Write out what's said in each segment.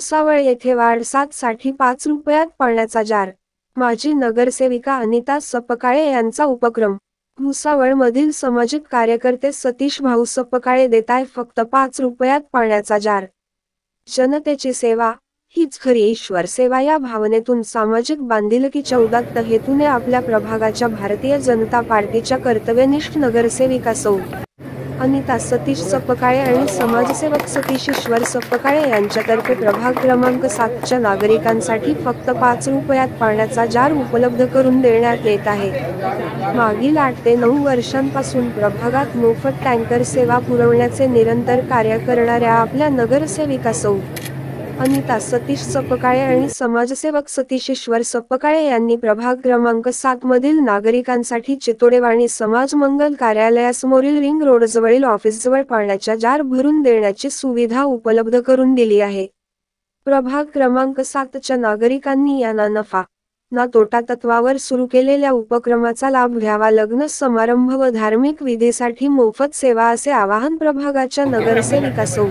भुसावळ येथे वार्ड 7 साठी 5 रुपयात पाण्याचा जार. माजी नगरसेविका अनिता सपकाळे यांचा उपक्रम. भुसावळमधील सामाजिक कार्यकर्ते सतीश भाऊ सपकाळे देताय फक्त 5 रुपयात पाण्याचा जार. जनतेची सेवा हीच खरी ईश्वर सेवा या भावनेतून सामाजिक बांधिलकीच्या उदात्त हेतूने आपल्या प्रभागाच्या भारतीय जनता पार्टीच्या कर्तव्यनिष्ठ नगरसेविका सौ. अनिता सतीश सपकाळे आणि समाजसेवक सतीश ईश्वर सपकाळे यांच्यातर्फे प्रभाग क्रमांक 7 च्या नागरिकांसाठी फक्त 5 रुपयात पाण्याचा जार उपलब्ध करून देण्यात येत आहे. मागील 8 ते 9 वर्षांपासून प्रभागात मोफत टँकर सेवा पुरवण्याचे निरंतर कार्य करणाऱ्या आपल्या नगरसेविका सौ. अनिता सतीश सपकाळे आणि समाजसेवक सतीश ईश्वर सपकाळे यांनी प्रभाग क्रमांक 7 मधील नागरिकांसाठी चितोडेवाडी समाज मंगल कार्यालयासमोरील रिंग रोडजवळील ऑफिसजवळ पाण्याचा जार भरून देण्याची सुविधा उपलब्ध करून दिली आहे. प्रभाग क्रमांक 7 च्या नागरिकांनी या ना नफा ना तोटा तत्वावर सुरू केलेल्या उपक्रमाचा लाभ घ्यावा. लग्न समारंभ व धार्मिक विधीसाठी मोफत सेवा असे आवाहन प्रभागाच्या नगरसेविका सौ.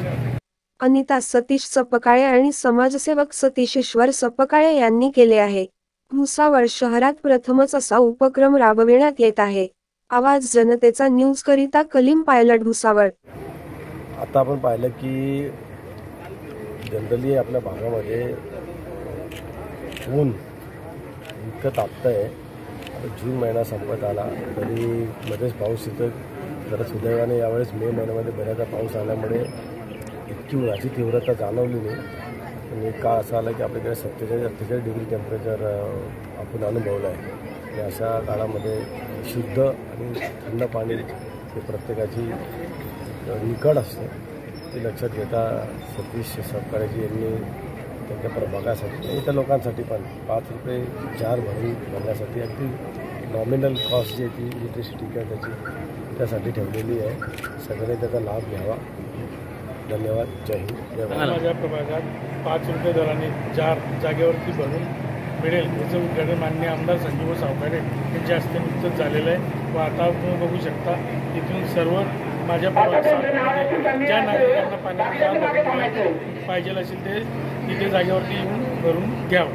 अनिता सतीश सपकाळे आणि समाजसेवक सतीश ईश्वर सपकाळे यांनी केले आहे. भुसावळ शहरात प्रथमच असा उपक्रम राबविण्यात येत आहे. आवाज जनतेचा न्यूज करिता कलीम पायलट भुसावळ. आता आपण पाहिलं की जनरली आपल्या भागामध्ये ऊन इतकं तापतंय. आता जून महिना संपत आला तरी मध्येच पाऊस येतो. जरा सुदैवाने यावेळेस मे महिन्यामध्ये बऱ्याचदा पाऊस आल्यामुळे इतकी उन्हाची तीव्रता जाणवली नाही. आणि का असं आलं की आपल्याकडे 47-48 डिग्री टेम्परेचर आपण अनुभवलं आहे. आणि अशा काळामध्ये शुद्ध आणि थंड पाणी हे प्रत्येकाची निकड असते. ते लक्षात घेता सतीश सपकाळेजी यांनी त्यांच्या प्रभागासाठी इतर लोकांसाठी पण 5 रुपये जार भरण्यासाठी अगदी नॉमिनल कॉस्ट जी आहे ती इलेक्ट्रिसिटी किंवा त्यासाठी ठेवलेली आहे. सगळ्यांनी त्याचा लाभ घ्यावा. धन्यवाद. जय हिंद. माझ्या प्रभागात 5 रुपये दराने जार जागेवरती भरून मिळेल याचं उद्घाटन माननीय आमदार संजीव सावकारे यांच्या हस्ते नुकतंच झालेलं आहे. व आता तुम्ही बघू शकता इथून सर्व माझ्या प्रभागात ज्या नागरिकांना पाण्याचा पाहिजे असेल ते तिथे जागेवरती येऊन भरून घ्यावं.